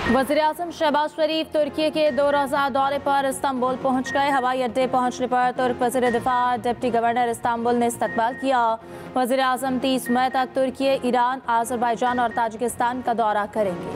वज़ीर-ए-आज़म शहबाज शरीफ तुर्की के 2 रोज़ा दौरे पर इस्तांबुल पहुँच गए। हवाई अड्डे पहुँचने पर तुर्क वज़ीर दिफा डिप्टी गवर्नर इस्तांबुल ने इस्तकबाल किया। वज़ीर-ए-आज़म 30 मई तक तुर्की, ईरान, आज़रबाईजान और ताजिकिस्तान का दौरा करेंगे।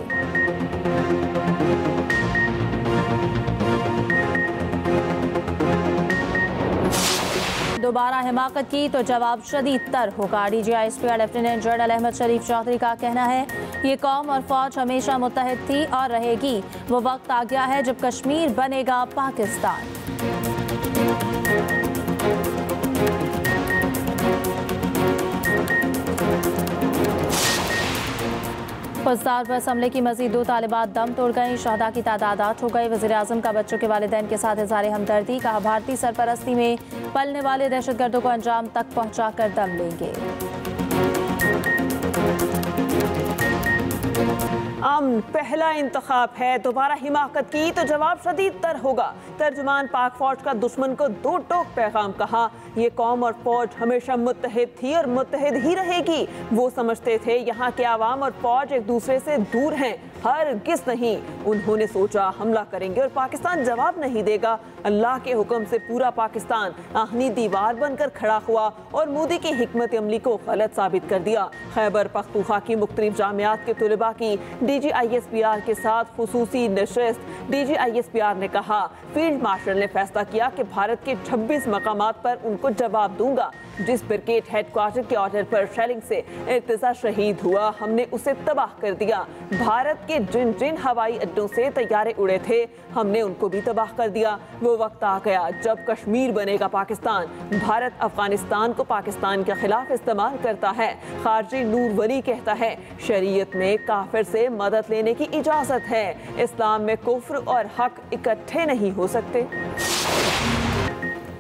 दोबारा हिमाकत की तो जवाब शदीद तर होगा। DGISP लेफ्टिनेंट जनरल अहमद शरीफ चौधरी का कहना है, ये कौम और फौज हमेशा मुत्तहिद थी और रहेगी। वो वक्त आ गया है जब कश्मीर बनेगा पाकिस्तान। फौजदार बस हमले की मजीद 2 तालिबात दम तोड़ गई। शहदा की तादाद 8 हो गई। वज़ीर-ए-आज़म का बच्चों के वालिदैन के साथ इज़हार हमदर्दी। कहा, भारतीय सरपरस्ती में पलने वाले दहशतगर्दों को अंजाम तक पहुंचाकर दम लेंगे। अमन पहला इंतखाब है, दोबारा हिमाकत की तो जवाब शदीद तर होगा। तर्जुमान पाक फौज का दुश्मन को 2 टोक पैगाम। कहा, ये कौम और फौज हमेशा मुत्तहिद थी और मुत्तहिद ही रहेगी। वो समझते थे यहाँ के आवाम और फौज एक दूसरे से दूर हैं, हरगिज़ नहीं। उन्होंने सोचा हमला करेंगे और पाकिस्तान जवाब नहीं देगा। अल्लाह के हुक्म से पूरा पाकिस्तान आहनी दीवार बनकर खड़ा हुआ और मोदी की हिकमत अमली को गलत साबित कर दिया। खैबर पख्तूनख्वा की मुख्तलिफ जामियात के तुलबा की DGISPR के साथ खुसूसी नशिस्त। DGISPR ने कहा, फील्ड मार्शल ने फैसला किया कि भारत के 26 मकामात पर उनको जवाब दूंगा। जिस ब्रिगेड हेडक्वार्टर के ऑर्डर पर शेलिंग से इर्तिजा शहीद हुआ, हमने उसे तबाह कर दिया। भारत के जिन जिन हवाई अड्डों से तैयारे उड़े थे, हमने उनको भी तबाह कर दिया। वो वक्त आ गया जब कश्मीर बनेगा पाकिस्तान। भारत अफगानिस्तान को पाकिस्तान के खिलाफ इस्तेमाल करता है। खारजी नूर वली कहता है, शरीयत में काफिर से मदद लेने की इजाजत है। इस्लाम में कुफ्र और हक इकट्ठे नहीं हो सकते।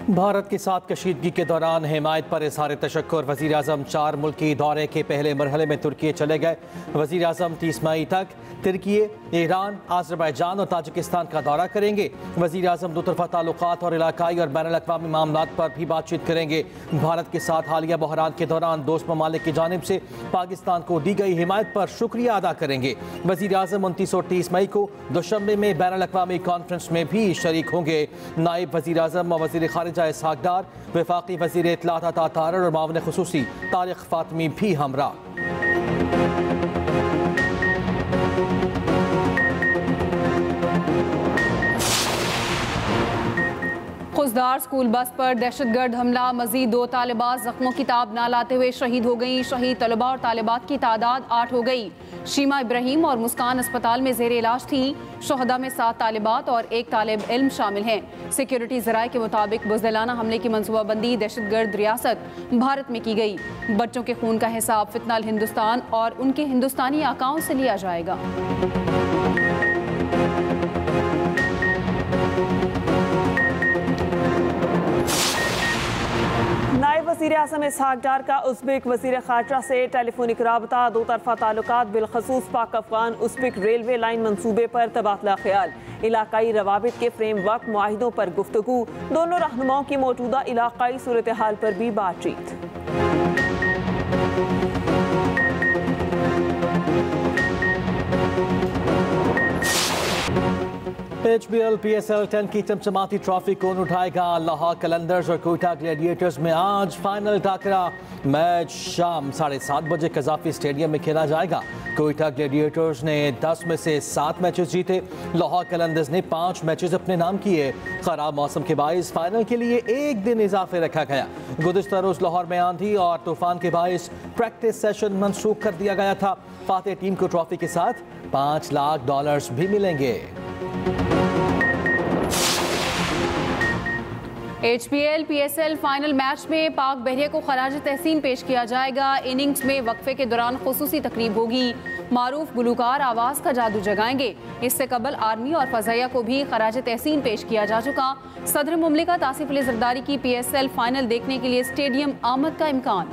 भारत के साथ कशीदगी के दौरान हिमायत पर इज़हार तशक्कुर। वज़ीर-ए-आज़म 4 मुल्की दौरे के पहले मरहले में तुर्की चले गए। वज़ीर-ए-आज़म 30 मई तक तुर्की, ईरान, आज़रबाईजान और ताजिकिस्तान का दौरा करेंगे। वज़ीर-ए-आज़म दोतरफ़ा ताल्लुकात और इलाकाई और बैनुल-अक़वामी मामलात पर भी बातचीत करेंगे। भारत के साथ हालिया बहरान के दौरान दोस्त ममालिक की जानिब से पाकिस्तान को दी गई हिमायत पर शुक्रिया अदा करेंगे। वज़ीर-ए-आज़म 29 और 30 मई को दुशंबे में बैनुल-अक़वामी कॉन्फ्रेंस में भी शरीक होंगे। नायब वज़ीर-ए-आज़म और वज़ीर ख़ारिजा इसहाक़ डार, वफ़ाक़ी वज़ीर इत्तलात अता तारर और मावन ख़ुसूसी तारिक फ़ातमी भी हमरा। खुशदार स्कूल बस पर दहशतगर्द हमला, मजीद 2 तालिबात जख्मों की ताब ना लाते हुए शहीद हो गई। शहीद तलबा और तालिबात की तादाद 8 हो गई। शीमा इब्राहिम और मुस्कान अस्पताल में जेर इलाज थी। शहदा में 7 तालिबात और 1 तालिब इल्म शामिल हैं। सिक्योरिटी ज़राए के मुताबिक बुज़दिलाना हमले की मनसूबाबंदी दहशतगर्द रियासत भारत में की गई। बच्चों के खून का हिसाब फितनाल हिंदुस्तान और उनके हिंदुस्तानी आकाओं से लिया जाएगा। नायब वज़ीर-ए-आज़म इसहाक़ डार का उज़्बेक वज़ीर ख़ारजा से टेलीफोनिक राबता। 2 तरफ़ा ताल्लुकात, बिलख़सूस पाक अफ़गान उज़्बेक रेलवे लाइन मंसूबे पर तबादला ख्याल। इलाकाई रवाबित के फ्रेमवर्क मुआहिदों पर गुफ्तगू। दोनों रहनुमाओं की मौजूदा इलाकाई सूरत हाल पर भी बातचीत। HBL PSL 10 की चमचमाती ट्रॉफी कौन उठाएगा? लाहौर कलंदर्स और कोयटा ग्लैडिएटर्स में आज फाइनल टाकरा। मैच शाम 7:30 बजे कज़ाफ़ी स्टेडियम में खेला जाएगा। कोयटा ग्लैडिएटर्स ने 10 में से 7 मैचेस जीते। लाहौर कलंदर्स ने 5 मैचेस अपने नाम किए। खराब मौसम के बाइस फाइनल के लिए 1 दिन इजाफे रखा गया। गुज़िश्ता रोज़ लाहौर में आंधी और तूफान के बाइस प्रैक्टिस सेशन मनसूख कर दिया गया था। फातेह टीम को ट्रॉफी के साथ $5 लाख भी मिलेंगे। HBL PSL फाइनल मैच में पाक बहरिया को खराज तहसीन पेश किया जाएगा। इनिंग्स में वक्फे के दौरान खुसूसी तकरीब होगी। मारूफ गुलूकार आवाज़ का जादू जगाएंगे। इससे कबल आर्मी और फ़ज़ाइया को भी खराज तहसीन पेश किया जा चुका। सदर मुमलिकत आसिफ अली ज़रदारी की PSL फाइनल देखने के लिए स्टेडियम आमद का इम्कान।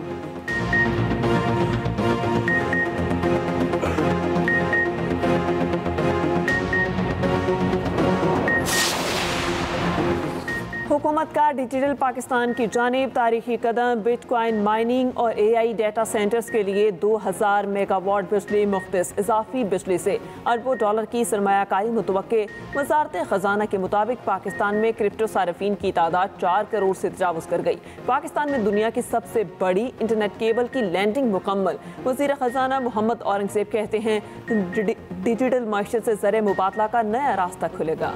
हुकूमत हुकूमत का डिजिटल पाकिस्तान की जानिब तारीखी कदम। बिटकॉइन माइनिंग और AI डेटा सेंटर्स के लिए 2000 मेगावाट बिजली मुख्तस। इजाफी बिजली से अरबों डॉलर की सरमायाकारी मुतवक्के। वजारत खजाना के मुताबिक पाकिस्तान में क्रिप्टो सार्फिन की तादाद 4 करोड़ से तजावुज कर गई। पाकिस्तान में दुनिया की सबसे बड़ी इंटरनेट केबल की लैंडिंग मुकम्मल। वज़ीर खजाना मोहम्मद औरंगजेब कहते हैं डिजिटल माइशत से ज़र मुबादला का नया रास्ता खुलेगा।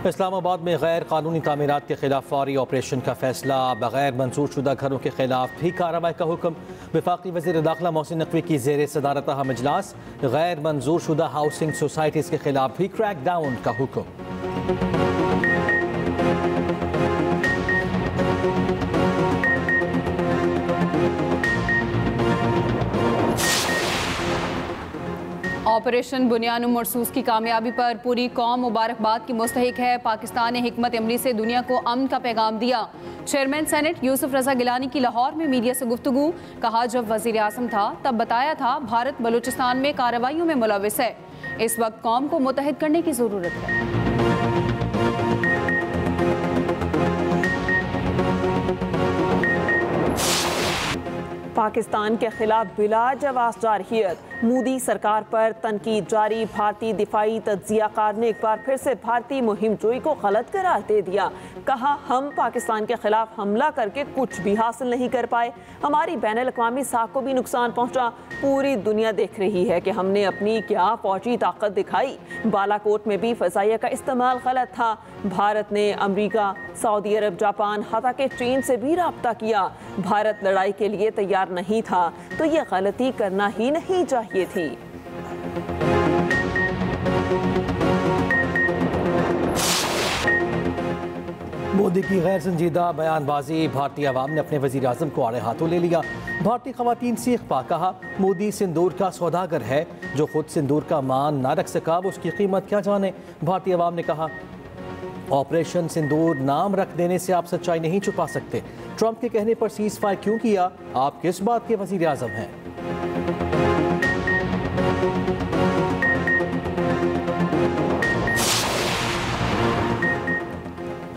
इस्लामाबाद में गैर कानूनी तामीरात के खिलाफ फौरी ऑपरेशन का फैसला। बगैर मंजूर शुदा घरों के खिलाफ भी कार्रवाई का हुक्म। वफाकी वज़ीर दाखिला मोहसिन नकवी की ज़ेर सदारत अहम इजलास। गैर मंजूर शुदा हाउसिंग सोसाइटीज़ के खिलाफ भी क्रैक डाउन का हुक्म। ऑपरेशन बुनियान मरसूस की कामयाबी पर पूरी कौम मुबारकबाद की मुस्तहिक है। पाकिस्तान ने हिकमत अमली से दुनिया को अमन का पैगाम दिया। चेयरमैन सेनेट यूसुफ रजा गिलानी की लाहौर में मीडिया से गुफ्तगू। कहा, जब वजीर आज़म था तब बताया था भारत बलूचिस्तान में कार्रवाइयों में मुलविस है। इस वक्त कौम को मुत्तहिद करने की ज़रूरत है। पाकिस्तान के खिलाफ बिला जवाब जारहियत। मोदी सरकार पर तनकीद जारी। भारतीय दिफाई तज्जियाकार ने एक बार फिर से भारतीय मुहिम जोई को गलत करार दे दिया। कहा, हम पाकिस्तान के खिलाफ हमला करके कुछ भी हासिल नहीं कर पाए। हमारी बैनुल-अक़वामी साख को भी नुकसान पहुंचा। पूरी दुनिया देख रही है कि हमने अपनी क्या फौजी ताकत दिखाई। बालाकोट में भी फ़ज़ाइया का इस्तेमाल गलत था। भारत ने अमरीका, सऊदी अरब, जापान, हत्ता के चीन से भी राब्ता किया। भारत लड़ाई के लिए तैयार नहीं था, तो ये गलती करना ही नहीं चाहिए थी। मोदी की गैर संजीदा बयानबाजी। भारतीय अवाम ने अपने वज़ीर आज़म को आड़े हाथों ले लिया। भारतीय ख़वातीन सीख पा। कहा, मोदी सिंदूर का सौदागर है। जो खुद सिंदूर का मान ना रख सका वो उसकी कीमत क्या जाने। भारतीय अवाम ने कहा, ऑपरेशन सिंदूर नाम रख देने से आप सच्चाई नहीं छुपा सकते। ट्रंप के कहने पर सीज फायर क्यों किया? आप किस बात के वज़ीर आज़म हैं?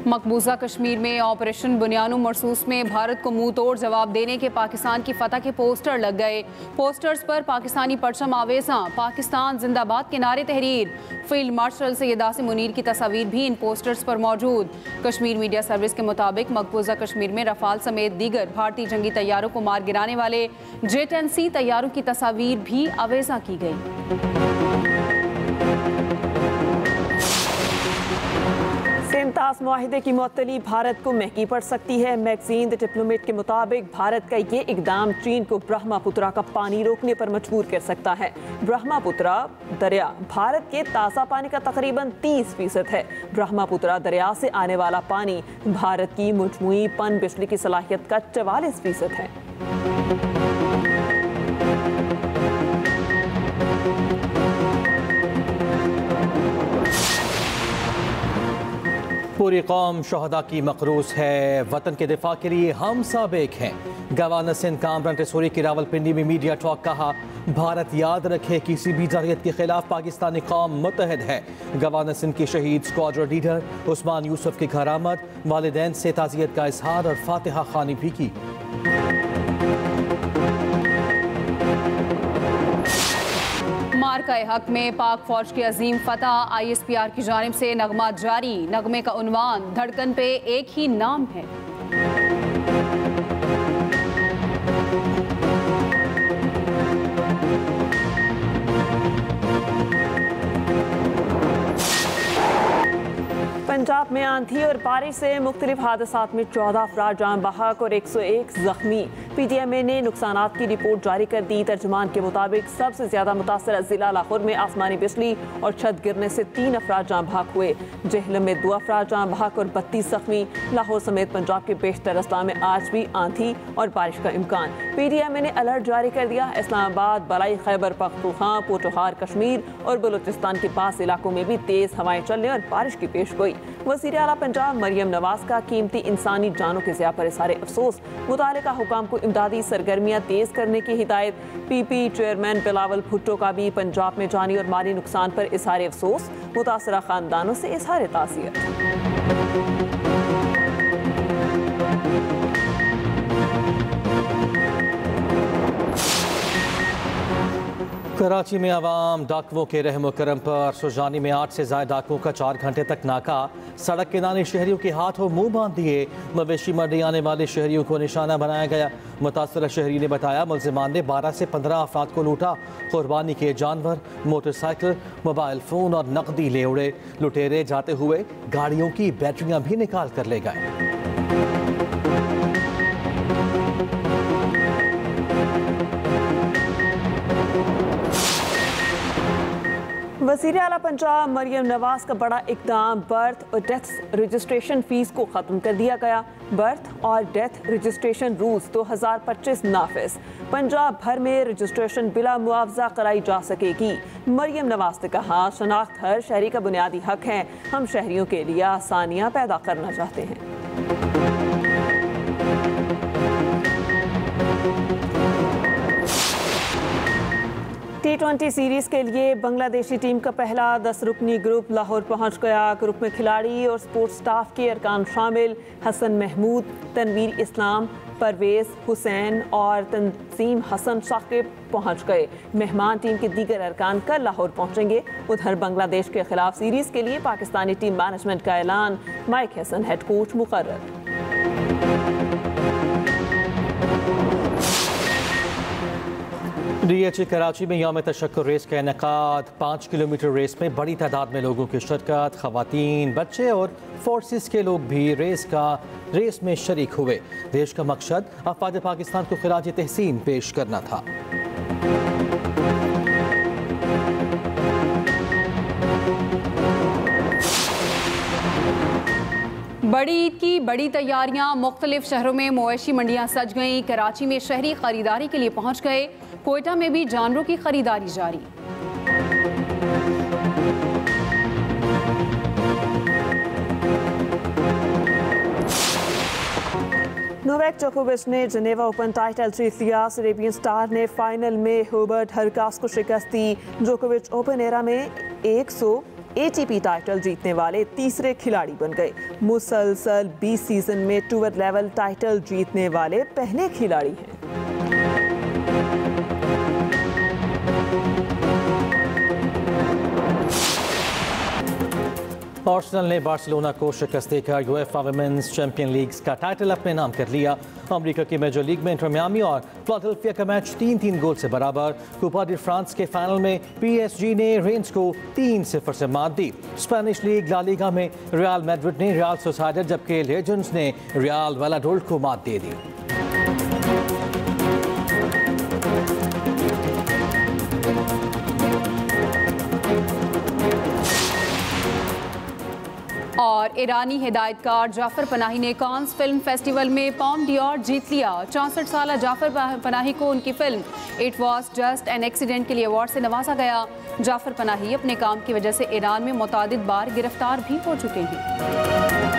मकबूजा कश्मीर में ऑपरेशन बुनियान मरसूस में भारत को मुंह तोड़ जवाब देने के पाकिस्तान की फतह के पोस्टर लग गए। पोस्टर्स पर पाकिस्तानी परचम आवेज़ां, पाकिस्तान जिंदाबाद के नारे तहरीर। फील्ड मार्शल सैयद आसिम मुनीर की तस्वीर भी इन पोस्टर्स पर मौजूद। कश्मीर मीडिया सर्विस के मुताबिक मकबूजा कश्मीर में रफाल समेत दीगर भारतीय जंगी तैयारों को मार गिराने वाले J-10C तैयारों की तस्वीर भी आवेज़ा की गई। सेमतास मुआहिदे की मुअत्तली भारत को महंगी पड़ सकती है। मैगजीन द डिप्लोमेट के मुताबिक भारत का ये इकदाम चीन को ब्रह्मपुत्रा का पानी रोकने पर मजबूर कर सकता है। ब्रह्मपुत्रा दरिया भारत के ताज़ा पानी का तकरीबन 30% है। ब्रह्मपुत्रा दरिया से आने वाला पानी भारत की मजमूई पन बिजली की सलाहियत का 44% है। पूरी कौम शहदा की मकरूस है। वतन के दिफा के लिए हम साबिक हैं। गवर्नर सिंध कामरान रसूरी की रावलपिंडी में मीडिया टॉक। कहा, भारत याद रखे किसी भी जारहियत के खिलाफ पाकिस्तानी कौम मुत्तहिद है। गवर्नर सिंध के शहीद स्क्वाड्रन लीडर उस्मान यूसुफ की घर आमद। वालिदैन से ताज़ियत का इजहार और फातिहा खानी भी की। मार्का हक में पाक फौज की अजीम फतह। ISPR की जानिब से नगमा जारी। नगमे का उन्वान धड़कन पे एक ही नाम है। पंजाब में आंधी और बारिश से मुख्तलिफ हादसात में 14 अफराद जान बहक और 101 जख्मी। PTMA ने नुकसानात की रिपोर्ट जारी कर दी। तर्जुमान के मुताबिक सबसे ज्यादा मुतासर जिला लाहौर में आसमानी बिजली और छत गिरने से 3 अफराद जान बहक हुए। जेहलम में 2 अफराद जान बहक और 32 जख्मी। लाहौर समेत पंजाब के बेशतर अजला में आज भी आंधी और बारिश का इम्कान। PTMA ने अलर्ट जारी कर दिया। इस्लामाबाद, बलाई खैबर पख्तूनख्वा, पोठोहार कश्मीर और बलूचिस्तान के पास इलाकों में भी तेज हवाएं चलने और बारिश की पेश गोई। वज़ीर आला पंजाब मरियम नवाज का कीमती इंसानी जानों के ज़िया पर इज़हार अफसोस। मुतालिका हुकाम को इमदादी सरगर्मियाँ तेज़ करने की हिदायत। PP चेयरमैन बिलावल भुट्टो का भी पंजाब में जानी और माली नुकसान पर इज़हार अफसोस। मुतासरा खानदानों से इज़हार ताज़ियत। कराची में आवाम डाकुओं के रहम करम पर। सुजानी में 8 से ज़ायद डाकुओं का 4 घंटे तक नाका। सड़क किनारे शहरियों के हाथों मुंह बांध दिए। मवेशी मंडी आने वाले शहरियों को निशाना बनाया गया। मुतासरा शहरी ने बताया मुलजिमान ने 12 से 15 अफराद को लूटा। कुर्बानी के जानवर, मोटरसाइकिल, मोबाइल फ़ोन और नकदी ले उड़े। लुटेरे जाते हुए गाड़ियों की बैटरियां भी निकाल कर ले गए। वज़ीर आला पंजाब मरियम नवाज का बड़ा इक़दाम। बर्थ और डेथ रजिस्ट्रेशन फ़ीस को ख़त्म कर दिया गया। बर्थ और डेथ रजिस्ट्रेशन रूल्स 2025 नाफिज। पंजाब भर में रजिस्ट्रेशन बिला मुआवजा कराई जा सकेगी। मरियम नवाज ने कहा शनाख्त हर शहरी का बुनियादी हक है। हम शहरियों के लिए आसानियाँ पैदा करना चाहते हैं। T20 सीरीज़ के लिए बांग्लादेशी टीम का पहला 10 रुकनी ग्रुप लाहौर पहुंच गया। ग्रुप में खिलाड़ी और स्पोर्ट्स स्टाफ के अरकान शामिल। हसन महमूद, तनवीर इस्लाम, परवेज़ हुसैन और तंजीम हसन साकिब पहुंच गए। मेहमान टीम के दीगर अरकान कल लाहौर पहुंचेंगे। उधर बांग्लादेश के खिलाफ सीरीज़ के लिए पाकिस्तानी टीम मैनेजमेंट का ऐलान। माइक हसन हेड कोच मुकर्रर। DHA कराची में यौम तशक्कुर रेस का इनेकाद। 5 किलोमीटर रेस में बड़ी तादाद में लोगों की शिरकत। खवातीन, बच्चे और फोर्सेस के लोग भी रेस में शरीक हुए। देश का मकसद अफवाज पाकिस्तान को खिराज तहसीन पेश करना था। बड़ी ईद की बड़ी तैयारियां। मुख्तलिफ शहरों में मवेशी मंडियां सज गईं। कराची में शहरी खरीदारी के लिए पहुंच गए। कोयटा में भी जानवरों की खरीदारी जारी। नोवाक जोकोविच ने जेनेवा ओपन टाइटल जीत लिया। अरेबियन स्टार ने फाइनल में हुबर्ट हरकास को शिकस्त दी। जोकोविच ओपन एरा में 100 ATP टाइटल जीतने वाले तीसरे खिलाड़ी बन गए। मुसलसल 20 सीजन में टूर लेवल टाइटल जीतने वाले पहले खिलाड़ी हैं। आर्सेनल ने बार्सिलोना को शिकस्त देकर यूएफए वुमेन्स चैंपियन लीग्स का टाइटल अपने नाम कर लिया। अमेरिका की मेजर लीग में इंटर मियामी और फिलाडेल्फिया का मैच 3-3 गोल से बराबर। कोपा डी फ्रांस के फाइनल में PSG ने रेंज को 3-0 से मात दी। स्पेनिश लीग ला लीगा में रियल मैड्रिड ने रियल सोसाइडेड, जबकि लेजेंड्स ने रियल वैलाडोलिड को मात दे दी। और ईरानी हिदायतकार जाफर पनाही ने कांस फिल्म फेस्टिवल में पाम डियोर जीत लिया। 64 साल जाफर पनाही को उनकी film it was just an accident के लिए अवार्ड से नवाजा गया। जाफर पनाही अपने काम की वजह से ईरान में मुतादिद बार गिरफ्तार भी हो चुके हैं।